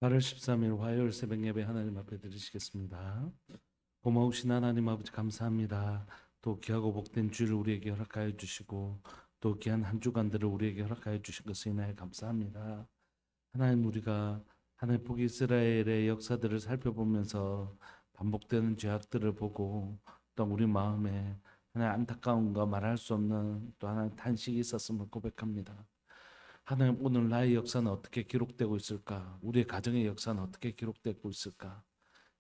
8월 13일 화요일 새벽 예배 하나님 앞에 드리시겠습니다. 고마우신 하나님 아버지 감사합니다. 또 귀하고 복된 주를 우리에게 허락하여 주시고 또 귀한 한 주간들을 우리에게 허락하여 주신 것을 인하여 감사합니다. 하나님, 우리가 하나님 북이스라엘의 역사들을 살펴보면서 반복되는 죄악들을 보고 또 우리 마음에 하나님 안타까움과 말할 수 없는 또 하나님 탄식이 있었음을 고백합니다. 하나님, 오늘 나의 역사는 어떻게 기록되고 있을까? 우리의 가정의 역사는 어떻게 기록되고 있을까?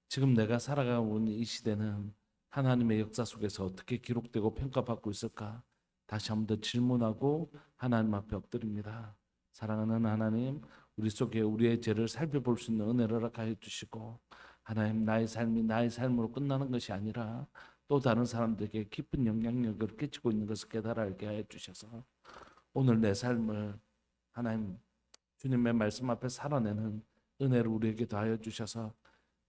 지금 내가 살아가고 있는 이 시대는 하나님의 역사 속에서 어떻게 기록되고 평가받고 있을까? 다시 한번 더 질문하고 하나님 앞에 엎드립니다. 사랑하는 하나님, 우리 속에 우리의 죄를 살펴볼 수 있는 은혜를 허락하여 주시고, 하나님, 나의 삶이 나의 삶으로 끝나는 것이 아니라 또 다른 사람들에게 깊은 영향력을 끼치고 있는 것을 깨달아 알게 하여 주셔서 오늘 내 삶을 하나님 주님의 말씀 앞에 살아내는 은혜를 우리에게 더하여 주셔서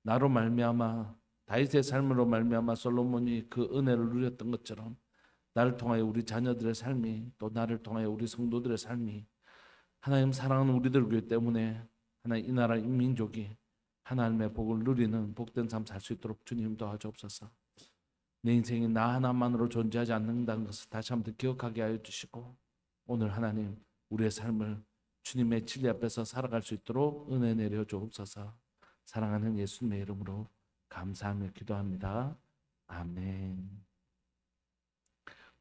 나로 말미암아 다윗의 삶으로 말미암아 솔로몬이 그 은혜를 누렸던 것처럼 나를 통하여 우리 자녀들의 삶이 또 나를 통하여 우리 성도들의 삶이 하나님 사랑하는 우리들 교회 때문에 하나님 이 나라 이 민족이 하나님의 복을 누리는 복된 삶 살 수 있도록 주님 도와주옵소서. 내 인생이 나 하나만으로 존재하지 않는다는 것을 다시 한번 기억하게 하여 주시고 오늘 하나님 우리의 삶을 주님의 진리 앞에서 살아갈 수 있도록 은혜 내려 주옵소서. 사랑하는 예수님의 이름으로 감사하며 기도합니다. 아멘.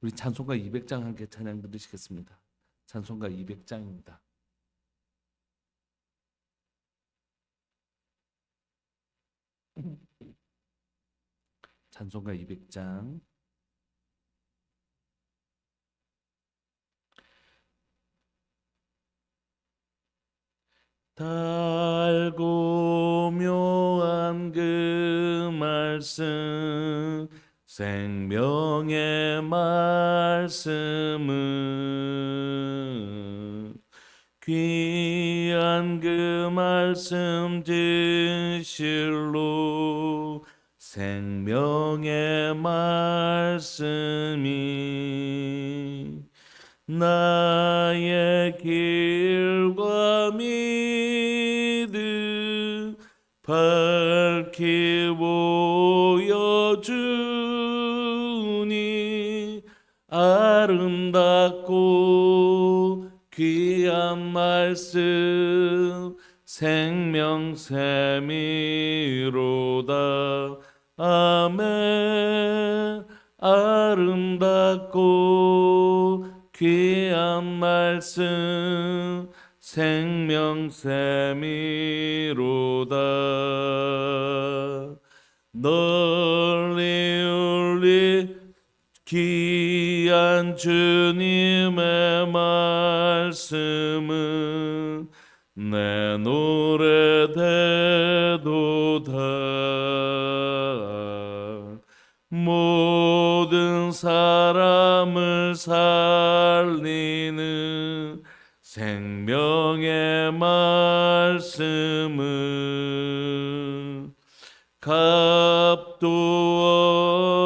우리 찬송가 200장 함께 찬양 드리시겠습니다. 찬송가 200장입니다. 찬송가 200장. 달고 묘한 그 말씀 생명의 말씀은 귀한 그 말씀 진실로 생명의 말씀이 나의 길과 믿음 밝히 보여주니 아름답고 귀한 말씀 생명샘이로다. 아멘. 아름답고 귀한 말씀 생명샘이로다. 널리 울리 귀한 주님의 말씀은 내 노래 되도다. 모든 사람을 살리는 생명의 말씀은 값도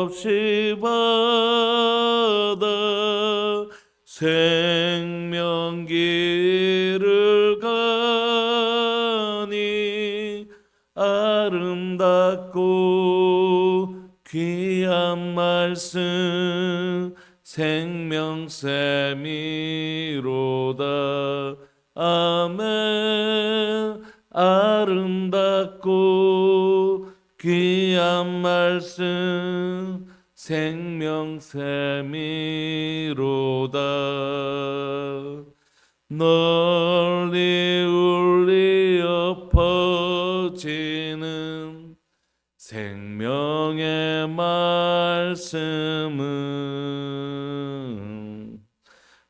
없이 받아 생명길을 가니 아름답고 귀한 말씀 생명샘이로다. 아멘. 아름답고 귀한 말씀 생명샘이로다. 널리 울리어 퍼지는 생명의 말씀은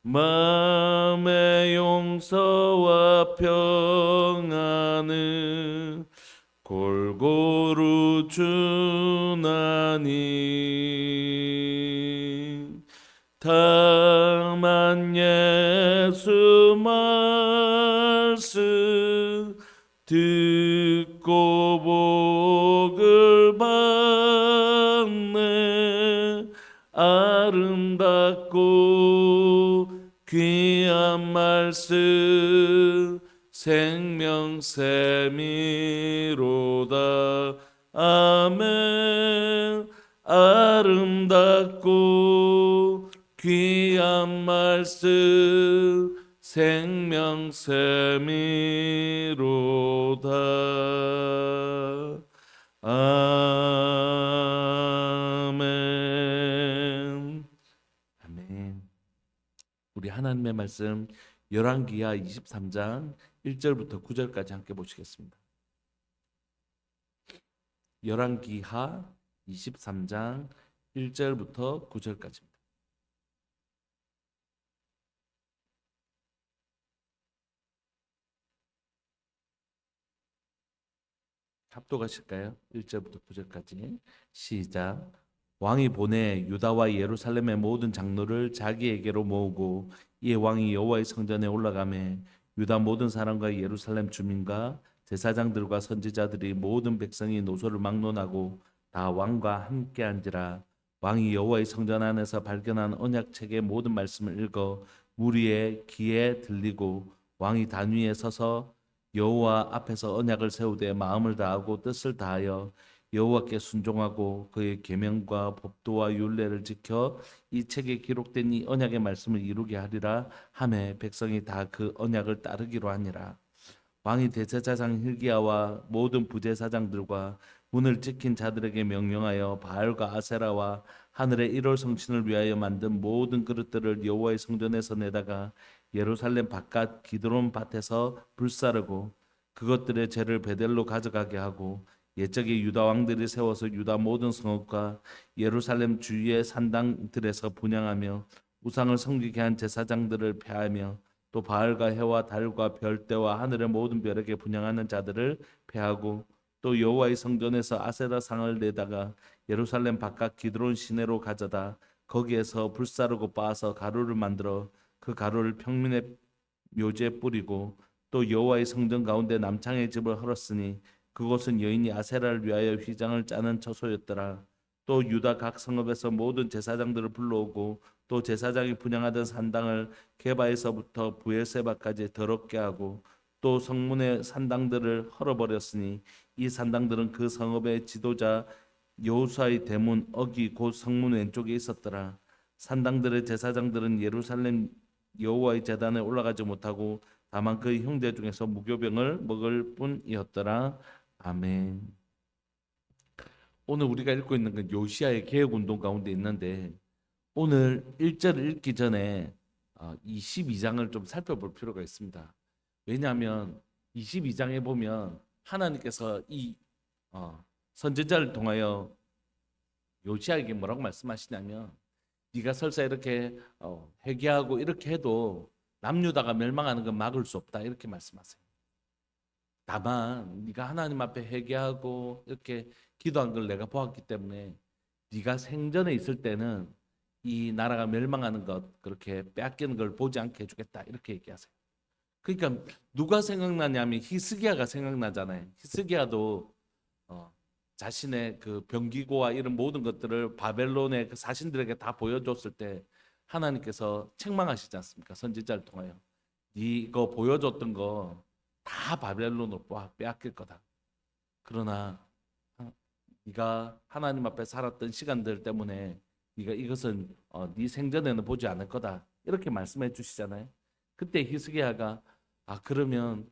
마음의 용서와 평안을 골고루 주나니 다만 예수 말씀 듣고 복을 받네. 아름답고 귀한 말씀 생명샘이로다. 아멘. 아름답고 귀한 말씀 생명샘이로다. 아멘. 아멘. 우리 하나님의 말씀 열왕기하 23장 1절부터 9절까지 함께 보시겠습니다. 열왕기하 23장 1절부터 9절까지입니다. 합독하실까요? 1절부터 9절까지 시작. 왕이 보내 유다와 예루살렘의 모든 장로를 자기에게로 모으고 이에 왕이 여호와의 성전에 올라가매 유다 모든 사람과 예루살렘 주민과 제사장들과 선지자들이 모든 백성이 노소를 막론하고 다 왕과 함께 앉으라. 왕이 여호와의 성전 안에서 발견한 언약책의 모든 말씀을 읽어 무리의 귀에 들리고 왕이 단 위에 서서 여호와 앞에서 언약을 세우되 마음을 다하고 뜻을 다하여 여호와께 순종하고 그의 계명과 법도와 율례를 지켜 이 책에 기록된 이 언약의 말씀을 이루게 하리라 하매 백성이 다 그 언약을 따르기로 하니라. 왕이 대제사장 hil기야와 모든 부제사장들과 문을 지킨 자들에게 명령하여 바알과 아세라와 하늘의 일월 성신을 위하여 만든 모든 그릇들을 여호와의 성전에서 내다가 예루살렘 바깥 기드론 밭에서 불사르고 그것들의 죄를 베델로 가져가게 하고 옛적에 유다 왕들이 세워서 유다 모든 성읍과 예루살렘 주위의 산당들에서 분향하며 우상을 섬기게 한 제사장들을 폐하며 또 바알과 해와 달과 별대와 하늘의 모든 별에게 분향하는 자들을 폐하고 또 여호와의 성전에서 아세라 상을 내다가 예루살렘 바깥 기드론 시내로 가져다 거기에서 불사르고 빻아서 가루를 만들어 그 가루를 평민의 묘지에 뿌리고 또 여호와의 성전 가운데 남창의 집을 헐었으니 그곳은 여인이 아세라를 위하여 휘장을 짜는 처소였더라. 또 유다 각 성읍에서 모든 제사장들을 불러오고 또 제사장이 분향하던 산당을 게바에서부터 부엘세바까지 더럽게 하고 또 성문의 산당들을 헐어버렸으니 이 산당들은 그 성읍의 지도자 여호수아의 대문 어기 곧 성문 왼쪽에 있었더라. 산당들의 제사장들은 예루살렘 여호와의 제단에 올라가지 못하고 다만 그의 형제 중에서 무교병을 먹을 뿐이었더라. 아멘. 오늘 우리가 읽고 있는 건 요시야의 개혁 운동 가운데 있는데 오늘 1절을 읽기 전에 22장을 좀 살펴볼 필요가 있습니다. 왜냐하면 22장에 보면 하나님께서 이 선지자를 통하여 요시야에게 뭐라고 말씀하시냐면 네가 설사 이렇게 회개하고 이렇게 해도 남유다가 멸망하는 건 막을 수 없다 이렇게 말씀하세요. 다만 네가 하나님 앞에 회개하고 이렇게 기도한 걸 내가 보았기 때문에 네가 생전에 있을 때는 이 나라가 멸망하는 것 그렇게 빼앗기는 걸 보지 않게 해주겠다 이렇게 얘기하세요. 그러니까 누가 생각나냐면 히스기야가 생각나잖아요. 히스기야도 자신의 그 병기고와 이런 모든 것들을 바벨론의 그 사신들에게 다 보여줬을 때 하나님께서 책망하시지 않습니까? 선지자를 통하여 이거 보여줬던 거 다 바벨론으로 빼앗길 거다. 그러나 네가 하나님 앞에 살았던 시간들 때문에 네가 이것은 네 생전에는 보지 않을 거다 이렇게 말씀해 주시잖아요. 그때 히스기야가 그러면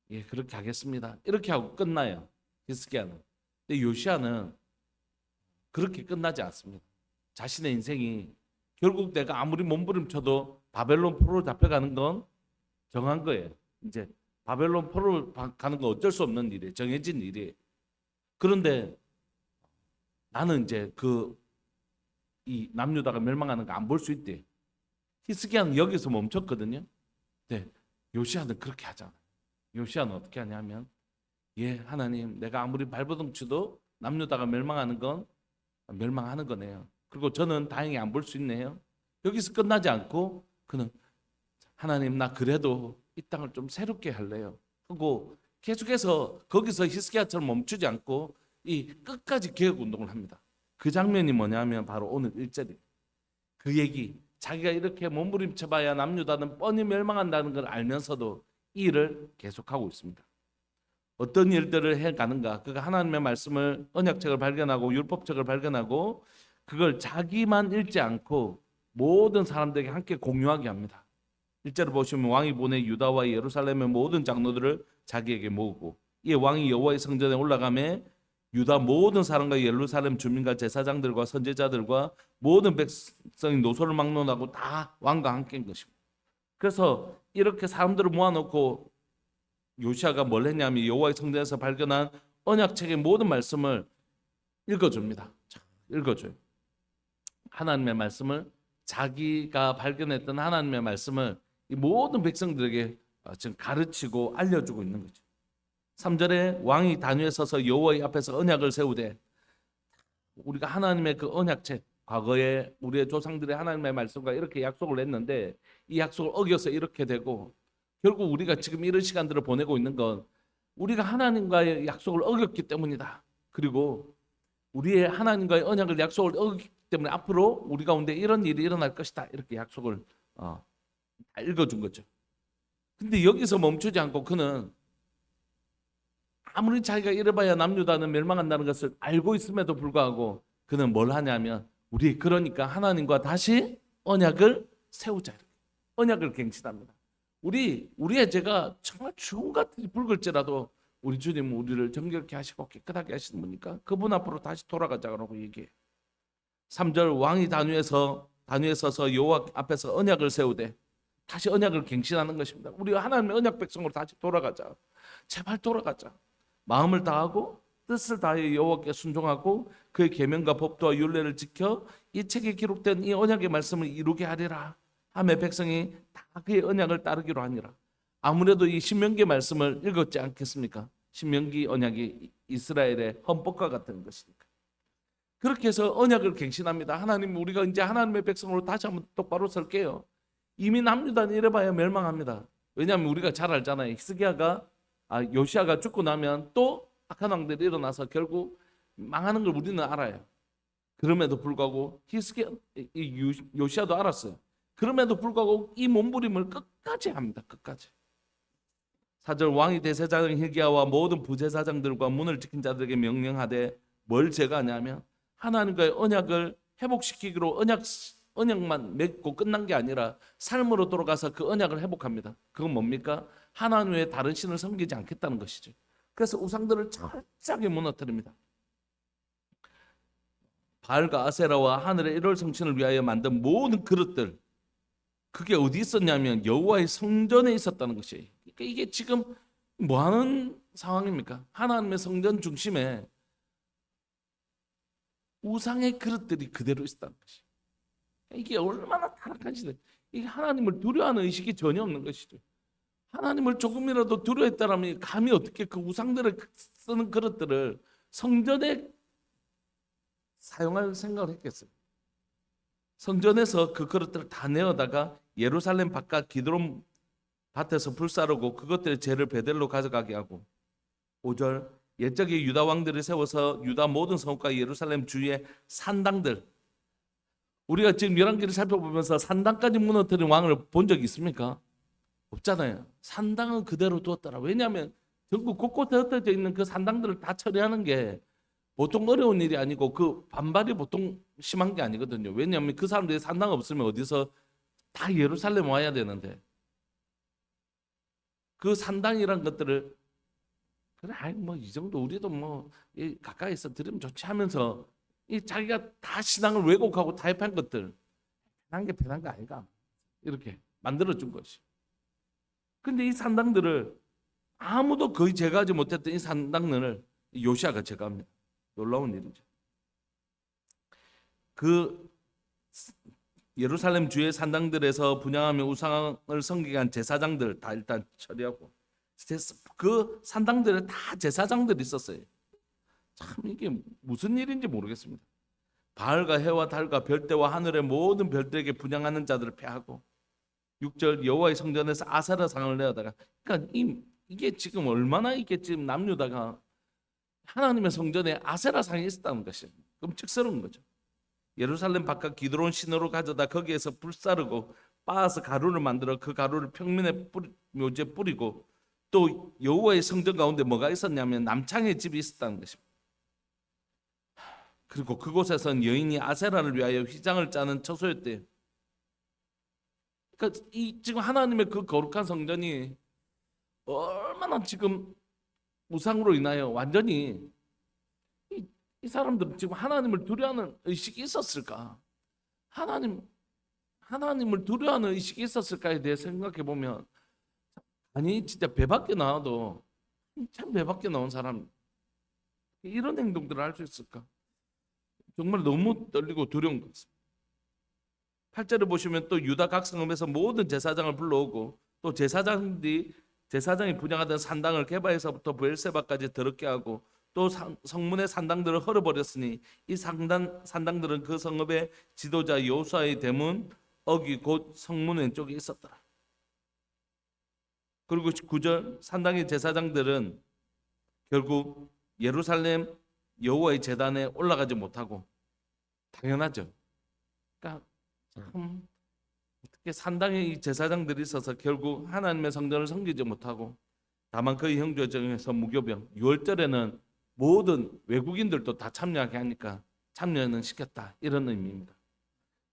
예 그렇게 하겠습니다 이렇게 하고 끝나요. 히스기야는. 근데 요시야는 그렇게 끝나지 않습니다. 자신의 인생이 결국 내가 아무리 몸부림쳐도 바벨론 포로로 잡혀가는 건 정한 거예요. 이제 바벨론 포로로 가는 건 어쩔 수 없는 일이에요. 정해진 일이에요. 그런데 나는 이제 이 남유다가 멸망하는 거 안 볼 수 있대. 히스기야는 여기서 멈췄거든요. 네, 요시야는 그렇게 하잖아요. 요시야는 어떻게 하냐면 예 하나님 내가 아무리 발버둥 쳐도 남유다가 멸망하는 건 멸망하는 거네요. 그리고 저는 다행히 안 볼 수 있네요. 여기서 끝나지 않고 그는 하나님 나 그래도 이 땅을 좀 새롭게 할래요. 하고 계속해서 거기서 히스기야처럼 멈추지 않고 이 끝까지 개혁 운동을 합니다. 그 장면이 뭐냐면 바로 오늘 1절이에요. 그 얘기 자기가 이렇게 몸부림쳐봐야 남유다는 뻔히 멸망한다는 걸 알면서도 이 일을 계속하고 있습니다. 어떤 일들을 해가는가? 그가 하나님의 말씀을 언약책을 발견하고 율법책을 발견하고 그걸 자기만 읽지 않고 모든 사람들에게 함께 공유하게 합니다. 1절을 보시면 왕이 보내 유다와 예루살렘의 모든 장로들을 자기에게 모으고 이 왕이 여호와의 성전에 올라가매 유다 모든 사람과 예루살렘 주민과 제사장들과 선지자들과 모든 백성이 노소를 막론하고 다 왕과 함께인 것입니다. 그래서 이렇게 사람들을 모아놓고 요시아가 뭘 했냐면 여호와의 성전에서 발견한 언약책의 모든 말씀을 읽어줍니다. 읽어줘요. 하나님의 말씀을 자기가 발견했던 하나님의 말씀을 이 모든 백성들에게 지금 가르치고 알려주고 있는 거죠. 3절에 왕이 단위에 서서 여호와의 앞에서 언약을 세우되 우리가 하나님의 그 언약책 과거에 우리의 조상들의 하나님의 말씀과 이렇게 약속을 했는데 이 약속을 어겨서 이렇게 되고 결국 우리가 지금 이런 시간들을 보내고 있는 건 우리가 하나님과의 약속을 어겼기 때문이다. 그리고 우리의 하나님과의 언약을 약속을 어겼기 때문에 앞으로 우리 가운데 이런 일이 일어날 것이다. 이렇게 약속을 다 읽어준 거죠. 근데 여기서 멈추지 않고 그는 아무리 자기가 이래봐야 남유다는 멸망한다는 것을 알고 있음에도 불구하고 그는 뭘 하냐면 우리 그러니까 하나님과 다시 언약을 세우자. 언약을 갱신합니다. 우리의 죄가 정말 주홍 같이 붉을지라도 우리 주님은 우리를 정결케 하시고 깨끗하게 하시는 분이니까 그분 앞으로 다시 돌아가자고 얘기해요. 3절 왕이 단위에 서서 여호와 앞에서 언약을 세우되 다시 언약을 갱신하는 것입니다. 우리가 하나님의 언약 백성으로 다시 돌아가자. 제발 돌아가자. 마음을 다하고 뜻을 다해 여호와께 순종하고 그의 계명과 법도와 율례를 지켜 이 책에 기록된 이 언약의 말씀을 이루게 하리라. 하며 백성이 다 그의 언약을 따르기로 하니라. 아무래도 이 신명기 말씀을 읽었지 않겠습니까? 신명기 언약이 이스라엘의 헌법과 같은 것이니까. 그렇게 해서 언약을 갱신합니다. 하나님 우리가 이제 하나님의 백성으로 다시 한번 똑바로 설게요. 이미 남유다는 이래봐야 멸망합니다. 왜냐하면 우리가 잘 알잖아요. 요시아가 죽고 나면 또 악한 왕들이 일어나서 결국 망하는 걸 우리는 알아요. 그럼에도 불구하고 요시아도 알았어요. 그럼에도 불구하고 이 몸부림을 끝까지 합니다. 끝까지. 4절 왕이 대제사장 hil기야와 모든 부제사장들과 문을 지킨 자들에게 명령하되 뭘 제거하냐면 하나님과의 언약을 회복시키기로 언약만 맺고 끝난 게 아니라 삶으로 돌아가서 그 언약을 회복합니다. 그건 뭡니까? 하나님 외에 다른 신을 섬기지 않겠다는 것이죠. 그래서 우상들을 철저하게 무너뜨립니다. 바알과 아세라와 하늘의 일월 성신을 위하여 만든 모든 그릇들 그게 어디 있었냐면 여호와의 성전에 있었다는 것이에요. 그러니까 이게 지금 뭐 하는 상황입니까? 하나님의 성전 중심에 우상의 그릇들이 그대로 있었다는 것이에요. 이게 얼마나 타락한 시대. 이게 하나님을 두려워하는 의식이 전혀 없는 것이죠. 하나님을 조금이라도 두려워했다라면 감히 어떻게 그 우상들을 쓰는 그릇들을 성전에 사용할 생각을 했겠어요. 성전에서 그 그릇들을 다 내어다가 예루살렘 바깥 기드론 밭에서 불사르고 그것들의 죄를 베델로 가져가게 하고 5절 옛적에 유다 왕들을 세워서 유다 모든 성읍과 예루살렘 주위의 산당들 우리가 지금 열왕기를 살펴보면서 산당까지 무너뜨린 왕을 본 적이 있습니까? 없잖아요. 산당은 그대로 두었더라. 왜냐하면 전국 곳곳에 흩어져 있는 그 산당들을 다 처리하는 게 보통 어려운 일이 아니고 그 반발이 보통 심한 게 아니거든요. 왜냐하면 그 사람들이 산당 없으면 어디서 다 예루살렘 와야 되는데 그 산당이란 것들을 그래 뭐 이 정도 우리도 뭐 가까이서 들으면 좋지 하면서 이 자기가 다 신앙을 왜곡하고 타협한 것들 편한 게 아닌가 이렇게 만들어준 것이. 근데 이 산당들을 아무도 거의 제거하지 못했던 이 산당들을 요시아가 제거합니다. 놀라운 일이죠. 그 예루살렘 주의 산당들에서 분향하며 우상을 섬기게 한 제사장들 다 일단 처리하고 그 산당들에 다 제사장들이 있었어요. 참 이게 무슨 일인지 모르겠습니다. 바알과 해와 달과 별대와 하늘의 모든 별들에게 분향하는 자들을 패하고 6절 여호와의 성전에서 아세라 상을 내어다가 그러니까 이게 지금 얼마나 이게 지금 남유다가 하나님의 성전에 아세라 상이 있었다는 것이에요. 끔찍스러운 거죠. 예루살렘 바깥 기드론 신으로 가져다 거기에서 불사르고 빻아서 가루를 만들어 그 가루를 평민의 묘지에 뿌리고, 또 여호와의 성전 가운데 뭐가 있었냐면 남창의 집이 있었다는 것입니다. 그리고 그곳에선 여인이 아세라를 위하여 휘장을 짜는 처소였대요. 그러니까 지금 하나님의 그 거룩한 성전이 얼마나 지금 우상으로 인하여 완전히 이 사람들은 지금 하나님을 두려워하는 의식이 있었을까? 하나님을 두려워하는 의식이 있었을까에 대해 생각해 보면, 아니 진짜 배 밖에 나와도 참 배 밖에 나온 사람 이런 행동들을 할 수 있을까? 정말 너무 떨리고 두려운 것 같습니다. 8절을 보시면 또 유다 각 성읍에서 모든 제사장을 불러오고, 또 제사장이 분양하던 산당을 게바에서부터 브엘세바까지 더럽게 하고, 또 성문의 산당들을 헐어버렸으니 이 산당들은 그 성읍의 지도자 여호수아의 대문 어기 곧 성문 왼쪽에 있었더라. 그리고 9절, 산당의 제사장들은 결국 예루살렘 여호와의 제단에 올라가지 못하고, 당연하죠. 그러니까 참 어떻게 산당의 제사장들이 있어서 결국 하나님의 성전을 섬기지 못하고, 다만 그의 형제 중에서 무교병, 6월절에는 모든 외국인들도 다 참여하게 하니까 참여는 시켰다, 이런 의미입니다.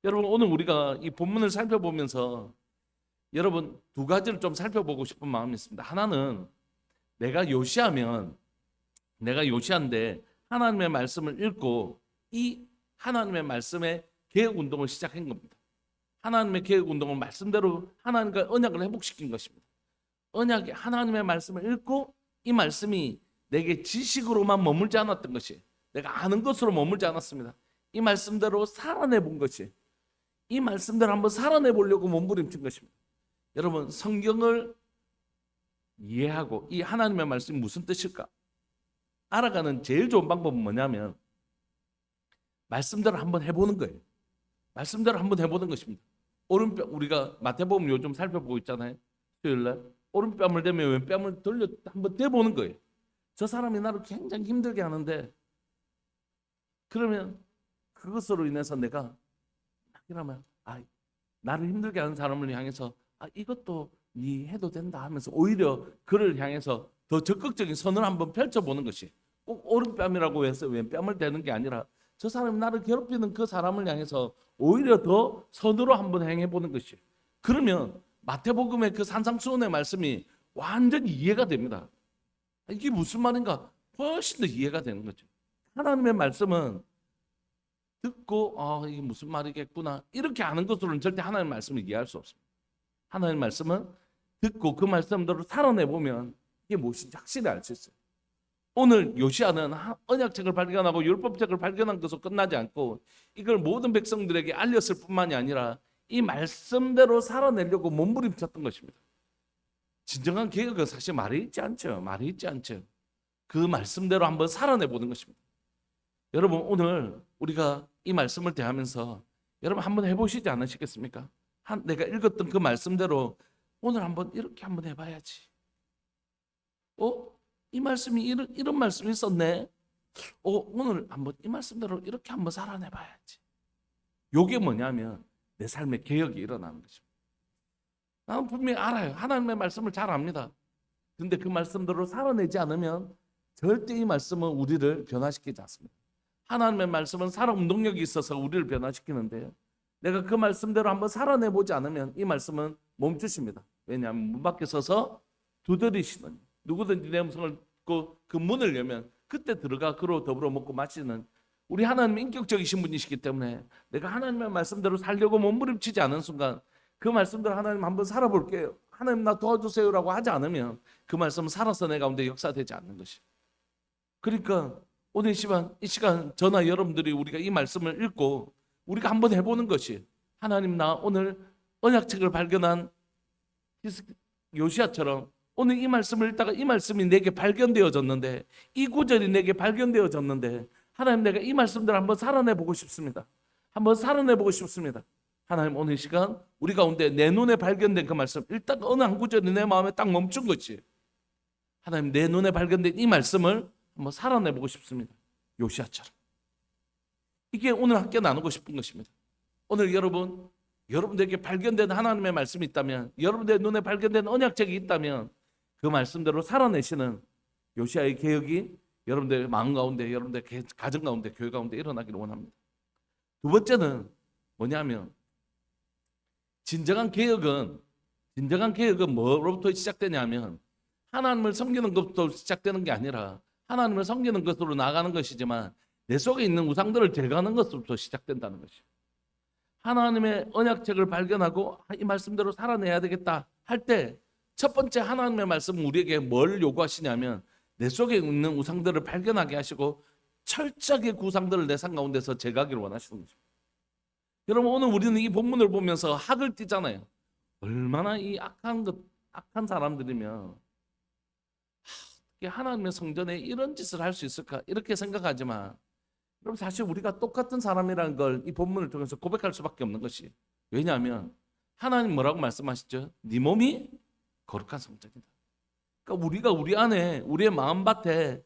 여러분, 오늘 우리가 이 본문을 살펴보면서 여러분 두 가지를 좀 살펴보고 싶은 마음이 있습니다. 하나는 내가 요시아인데 하나님의 말씀을 읽고 이 하나님의 말씀의 개혁 운동을 시작한 겁니다. 하나님의 개혁 운동은 말씀대로 하나님과 언약을 회복시킨 것입니다. 언약이 하나님의 말씀을 읽고 이 말씀이 내게 지식으로만 머물지 않았던 것이, 내가 아는 것으로 머물지 않았습니다. 이 말씀대로 살아내 본 것이, 이 말씀대로 한번 살아내 보려고 몸부림친 것입니다. 여러분, 성경을 이해하고 이 하나님의 말씀이 무슨 뜻일까 알아가는 제일 좋은 방법은 뭐냐면 말씀대로 한번 해보는 거예요. 말씀대로 한번 해보는 것입니다. 오른뺨, 우리가 마태복음 요즘 살펴보고 있잖아요. 수요일날 오른뺨을 대면 왼뺨을 돌려 한번 대보는 거예요. 저 사람이 나를 굉장히 힘들게 하는데, 그러면 그것으로 인해서 내가 이러면 나를 힘들게 하는 사람을 향해서 이것도 네 해도 된다 하면서 오히려 그를 향해서 더 적극적인 선을 한번 펼쳐보는 것이, 꼭 오른뺨이라고 해서 왼뺨을 대는 게 아니라 저 사람이 나를 괴롭히는 그 사람을 향해서 오히려 더 선으로 한번 행해보는 것이, 그러면 마태복음의 그 산상수훈의 말씀이 완전히 이해가 됩니다. 이게 무슨 말인가 훨씬 더 이해가 되는 거죠. 하나님의 말씀은 듣고 이게 무슨 말이겠구나 이렇게 아는 것으로는 절대 하나님의 말씀을 이해할 수 없습니다. 하나님의 말씀은 듣고 그 말씀대로 살아내보면 이게 무엇인지 확실히 알 수 있어요. 오늘 요시아는 언약책을 발견하고 율법책을 발견한 것으로 끝나지 않고 이걸 모든 백성들에게 알렸을 뿐만이 아니라 이 말씀대로 살아내려고 몸부림쳤던 것입니다. 진정한 개혁은 사실 말이 있지 않죠. 그 말씀대로 한번 살아내보는 것입니다. 여러분, 오늘 우리가 이 말씀을 대하면서 여러분 한번 해보시지 않으시겠습니까? 내가 읽었던 그 말씀대로 오늘 한번 이렇게 한번 해봐야지. 이 말씀이 이런 말씀이 있었네. 오늘 한번 이 말씀대로 이렇게 한번 살아내봐야지. 요게 뭐냐면 내 삶의 개혁이 일어나는 것입니다. 나는 분명히 알아요. 하나님의 말씀을 잘 압니다. 근데 그 말씀대로 살아내지 않으면 절대 이 말씀은 우리를 변화시키지 않습니다. 하나님의 말씀은 살아 운동력이 있어서 우리를 변화시키는데요, 내가 그 말씀대로 한번 살아내보지 않으면 이 말씀은 멈추십니다. 왜냐하면 문 밖에 서서 두드리시는, 누구든지 내 음성을 듣고 그 문을 열면 그때 들어가 그로 더불어 먹고 마시는 우리 하나님 인격적이신 분이시기 때문에 내가 하나님의 말씀대로 살려고 몸부림치지 않은 순간 그 말씀대로 하나님 한번 살아볼게요, 하나님 나 도와주세요라고 하지 않으면 그 말씀은 살아서 내 가운데 역사되지 않는 것이. 그러니까 오늘 이 시간 저나 여러분들이 우리가 이 말씀을 읽고 우리가 한번 해보는 것이, 하나님 나 오늘 언약책을 발견한 요시아처럼 오늘 이 말씀을 읽다가 이 말씀이 내게 발견되어졌는데, 이 구절이 내게 발견되어졌는데 하나님 내가 이 말씀대로 한번 살아내보고 싶습니다. 한번 살아내보고 싶습니다. 하나님 오늘 이 시간 우리 가운데 내 눈에 발견된 그 말씀, 일단 어느 한 구절이 내 마음에 딱 멈춘 거지. 하나님 내 눈에 발견된 이 말씀을 한번 살아내보고 싶습니다. 요시아처럼. 이게 오늘 함께 나누고 싶은 것입니다. 오늘 여러분 여러분들에게 발견된 하나님의 말씀이 있다면, 여러분들의 눈에 발견된 언약책이 있다면 그 말씀대로 살아내시는 요시아의 개혁이 여러분들의 마음 가운데, 여러분들의 가정 가운데, 교회 가운데 일어나기를 원합니다. 두 번째는 뭐냐면, 진정한 개혁은 뭐로부터 시작되냐면, 하나님을 섬기는 것부터 시작되는 게 아니라 하나님을 섬기는 것으로 나아가는 것이지만 내 속에 있는 우상들을 제거하는 것부터 시작된다는 것이에요. 하나님의 언약책을 발견하고 이 말씀대로 살아내야 되겠다 할 때 첫 번째 하나님의 말씀은 우리에게 뭘 요구하시냐면 내 속에 있는 우상들을 발견하게 하시고 철저하게 그 우상들을 내 삶 가운데서 제거하기를 원하시는 거죠. 여러분, 오늘 우리는 이 본문을 보면서 학을 띠잖아요. 얼마나 이 악한 사람들이면 하나님의 성전에 이런 짓을 할 수 있을까 이렇게 생각하지만, 여러분, 사실 우리가 똑같은 사람이라는 걸 이 본문을 통해서 고백할 수밖에 없는 것이, 왜냐하면 하나님 뭐라고 말씀하시죠? 네 몸이 거룩한 성전이다. 그러니까 우리가 우리 안에, 우리의 마음밭에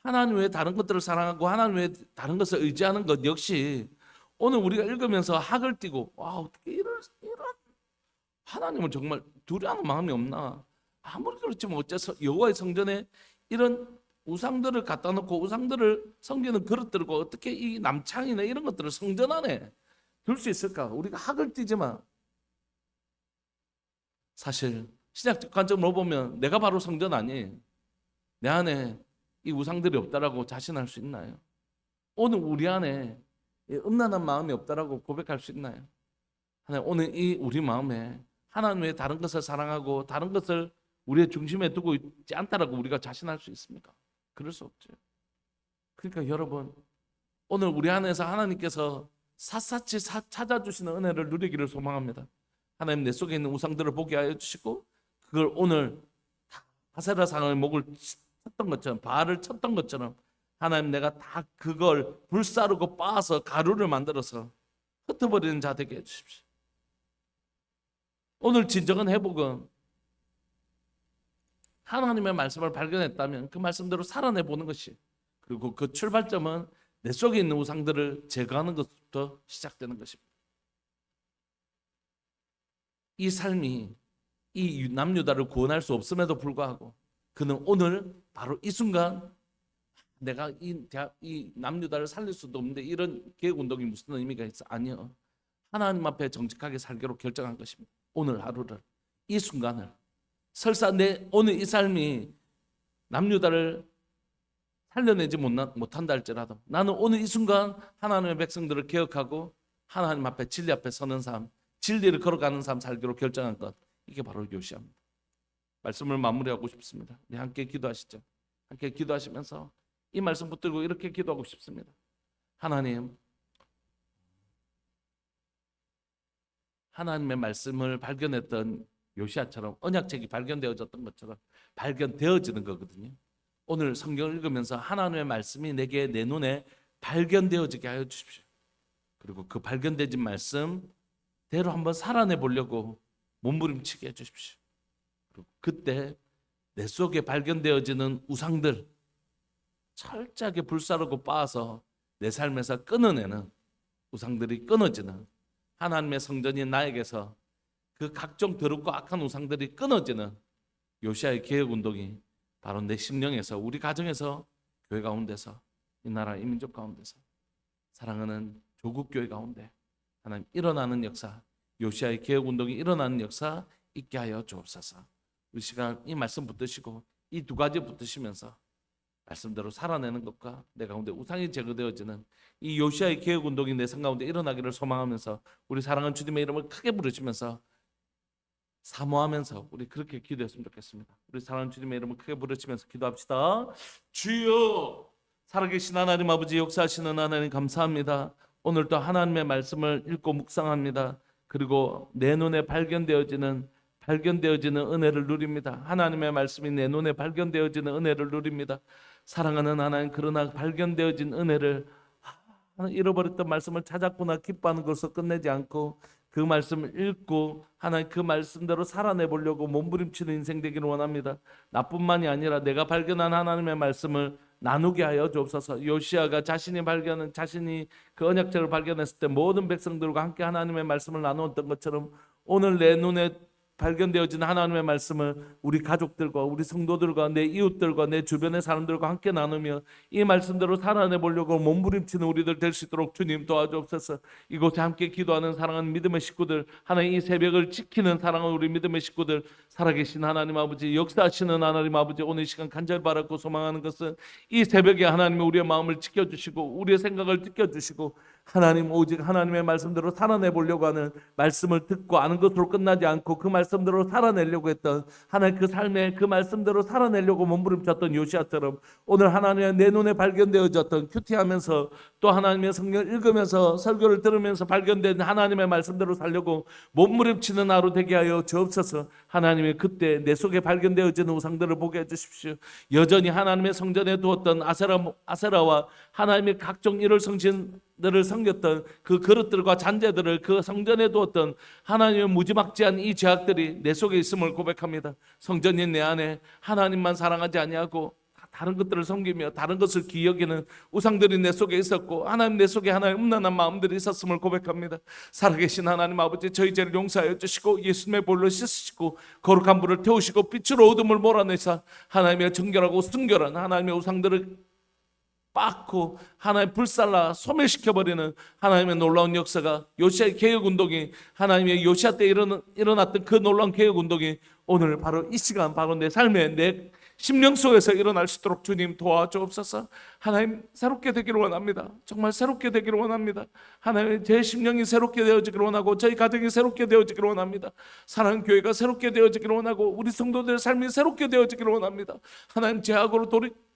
하나님 외에 다른 것들을 사랑하고 하나님 외에 다른 것을 의지하는 것 역시 오늘 우리가 읽으면서 학을 띠고, 와, 어떻게 이런 하나님을 정말 두려워하는 마음이 없나? 아무리 그렇지만 어째서 여호와의 성전에 이런 우상들을 갖다 놓고 우상들을 섬기는 그릇들과 어떻게 이 남창이나 이런 것들을 성전 안에 둘 수 있을까? 우리가 학을 띠지만 사실 신약적 관점으로 보면 내가 바로 성전 아니에요. 내 안에 이 우상들이 없다라고 자신할 수 있나요? 오늘 우리 안에 음란한 마음이 없다라고 고백할 수 있나요? 하나님, 오늘 이 우리 마음에 하나님 외에 다른 것을 사랑하고 다른 것을 우리의 중심에 두고 있지 않다라고 우리가 자신할 수 있습니까? 그럴 수 없죠. 그러니까 여러분, 오늘 우리 안에서 하나님께서 샅샅이 찾아주시는 은혜를 누리기를 소망합니다. 하나님, 내 속에 있는 우상들을 보게 하여 주시고 그걸 오늘 아세라 상의 목을 쳤던 것처럼, 바알을 쳤던 것처럼 하나님, 내가 다 그걸 불사르고 빻아서 가루를 만들어서 흩어버리는 자 되게 해주십시오. 오늘 진정한 회복은 하나님의 말씀을 발견했다면 그 말씀대로 살아내보는 것이, 그리고 그 출발점은 내 속에 있는 우상들을 제거하는 것부터 시작되는 것입니다. 이 삶이 이 남유다를 구원할 수 없음에도 불구하고 그는 오늘 바로 이 순간 내가 이 남유다를 살릴 수도 없는데 이런 개혁운동이 무슨 의미가 있어? 아니요. 하나님 앞에 정직하게 살기로 결정한 것입니다. 오늘 하루를, 이 순간을, 설사 내 오늘 이 삶이 남유다를 살려내지 못한다 할지라도 나는 오늘 이 순간 하나님의 백성들을 개혁하고 하나님 앞에, 진리 앞에 서는 삶, 진리를 걸어가는 삶 살기로 결정한 것, 이게 바로 요시아입니다. 말씀을 마무리하고 싶습니다. 우리 함께 기도하시죠. 함께 기도하시면서 이 말씀 붙들고 이렇게 기도하고 싶습니다. 하나님, 하나님의 말씀을 발견했던 요시아처럼 언약책이 발견되어졌던 것처럼 발견되어지는 거거든요. 오늘 성경을 읽으면서 하나님의 말씀이 내게, 내 눈에 발견되어지게 하여 주십시오. 그리고 그 발견되진 말씀대로 한번 살아내 보려고 몸부림치게 해주십시오. 그리고 그때 내 속에 발견되어지는 우상들 철저하게 불사르고 빻아서 내 삶에서 끊어내는, 우상들이 끊어지는, 하나님의 성전이 나에게서 그 각종 더럽고 악한 우상들이 끊어지는 요시아의 개혁운동이 바로 내 심령에서, 우리 가정에서, 교회 가운데서, 이 나라 이 민족 가운데서, 사랑하는 조국교회 가운데 하나님 일어나는 역사, 요시아의 개혁운동이 일어나는 역사 있게 하여 주옵소서. 이 시간 이 말씀 붙드시고 이 두 가지 붙드시면서 말씀대로 살아내는 것과 내 가운데 우상이 제거되어지는 이 요시아의 개혁운동이 내 삶 가운데 일어나기를 소망하면서 우리 사랑하는 주님의 이름을 크게 부르시면서 사모하면서 우리 그렇게 기도했으면 좋겠습니다. 우리 사랑하는 주님의 이름을 크게 부르시면서 기도합시다. 주여, 살아계신 하나님 아버지, 역사하시는 하나님 감사합니다. 오늘도 하나님의 말씀을 읽고 묵상합니다. 그리고 내 눈에 발견되어지는 은혜를 누립니다. 하나님의 말씀이 내 눈에 발견되어지는 은혜를 누립니다. 사랑하는 하나님, 그러나 발견되어진 은혜를, 잃어버렸던 말씀을 찾았구나 기뻐하는 것으로 끝내지 않고 그 말씀을 읽고 하나님 그 말씀대로 살아내 보려고 몸부림치는 인생 되기를 원합니다. 나뿐만이 아니라 내가 발견한 하나님의 말씀을 나누게 하여 주옵소서. 요시아가 자신이 그 언약궤를 발견했을 때 모든 백성들과 함께 하나님의 말씀을 나누었던 것처럼 오늘 내 눈에 발견되어진 하나님의 말씀을 우리 가족들과 우리 성도들과 내 이웃들과 내 주변의 사람들과 함께 나누며 이 말씀대로 살아내 보려고 몸부림치는 우리들 될 수 있도록 주님 도와주옵소서. 이곳에 함께 기도하는 사랑하는 믿음의 식구들, 하나님 이 새벽을 지키는 사랑하는 우리 믿음의 식구들, 살아계신 하나님 아버지, 역사하시는 하나님 아버지, 오늘 이 시간 간절히 바라고 소망하는 것은 이 새벽에 하나님이 우리의 마음을 지켜주시고 우리의 생각을 지켜주시고 하나님 오직 하나님의 말씀대로 살아내 보려고 하는, 말씀을 듣고 아는 것으로 끝나지 않고 그 말씀대로 살아내려고 했던, 하나님 그 삶에 그 말씀대로 살아내려고 몸부림쳤던 요시아처럼 오늘 하나님의 내 눈에 발견되어졌던, 큐티하면서 또 하나님의 성경을 읽으면서 설교를 들으면서 발견된 하나님의 말씀대로 살려고 몸부림치는 하루 되게 하여 주옵소서. 하나님의 그때 내 속에 발견되어지는 우상들을 보게 해주십시오. 여전히 하나님의 성전에 두었던 아세라와 하나님의 각종 일월 성신들을 섬겼던 그 그릇들과 잔재들을 그 성전에 두었던 하나님의 무지막지한 이 죄악들이 내 속에 있음을 고백합니다. 성전인 내 안에 하나님만 사랑하지 아니하고 다른 것들을 섬기며 다른 것을 기여기는 우상들이 내 속에 있었고 하나님 내 속에 하나의 음란한 마음들이 있었음을 고백합니다. 살아계신 하나님 아버지, 저희 죄를 용서하여 주시고 예수님의 볼로 씻으시고 거룩한 불을 태우시고 빛으로 어둠을 몰아내사 하나님의 정결하고 순결한 하나님의 우상들을 빻고 하나님 불살라 소멸시켜버리는 하나님의 놀라운 역사가, 요시아의 개혁운동이, 하나님의 요시아 때 일어났던 그 놀라운 개혁운동이 오늘 바로 이 시간 바로 내 삶에 내 심령 속에서 일어날 수 있도록 주님 도와주옵소서. 하나님 새롭게 되기를 원합니다. 정말 새롭게 되기를 원합니다. 하나님 제 심령이 새롭게 되어지기를 원하고 저희 가정이 새롭게 되어지기를 원합니다. 사랑하는 교회가 새롭게 되어지기를 원하고 우리 성도들의 삶이 새롭게 되어지기를 원합니다. 하나님 죄악으로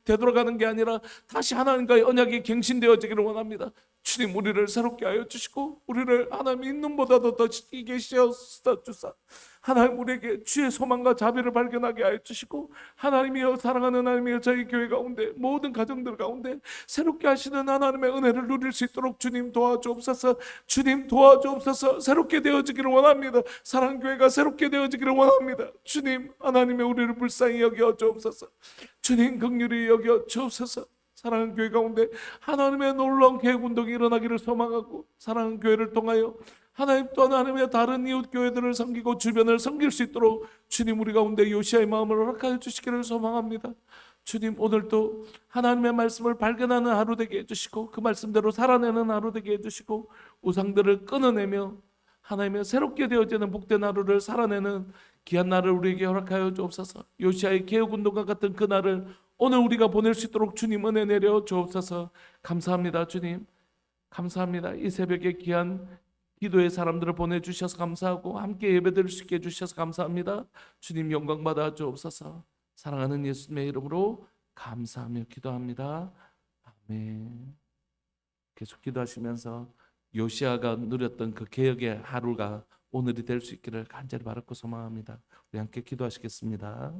되돌아가는 게 아니라 다시 하나님과의 언약이 갱신되어지기를 원합니다. 주님 우리를 새롭게 하여 주시고 우리를 하나님 있는보다도 더 이게 시어서 주사 하나님 우리에게 주의 소망과 자비를 발견하게 하여 주시고 하나님이여 사랑하는 하나님이여 저희 교회 가운데 모든 가정들 가운데 새롭게 하시는 하나님의 은혜를 누릴 수 있도록 주님 도와주옵소서. 주님 도와주옵소서. 새롭게 되어지기를 원합니다. 사랑교회가 새롭게 되어지기를 원합니다. 주님 하나님의 우리를 불쌍히 여겨 주옵소서. 주님 긍휼히 여겨 주옵소서. 사랑하는 교회 가운데 하나님의 놀라운 개혁운동이 일어나기를 소망하고 사랑하는 교회를 통하여 하나님 또 하나님의 다른 이웃 교회들을 섬기고 주변을 섬길 수 있도록 주님 우리 가운데 요시아의 마음을 허락하여 주시기를 소망합니다. 주님 오늘도 하나님의 말씀을 발견하는 하루 되게 해주시고 그 말씀대로 살아내는 하루 되게 해주시고 우상들을 끊어내며 하나님의 새롭게 되어지는 복된 하루를 살아내는 귀한 날을 우리에게 허락하여 주옵소서. 요시아의 개혁운동과 같은 그 날을 오늘 우리가 보낼 수 있도록 주님 은혜 내려 주옵소서. 감사합니다. 주님 감사합니다. 이 새벽에 귀한 기도의 사람들을 보내주셔서 감사하고 함께 예배드릴 수 있게 해주셔서 감사합니다. 주님 영광 받아 주옵소서. 사랑하는 예수님의 이름으로 감사하며 기도합니다. 아멘. 계속 기도하시면서 요시아가 누렸던 그 개혁의 하루가 오늘이 될 수 있기를 간절히 바라고 소망합니다. 우리 함께 기도하시겠습니다.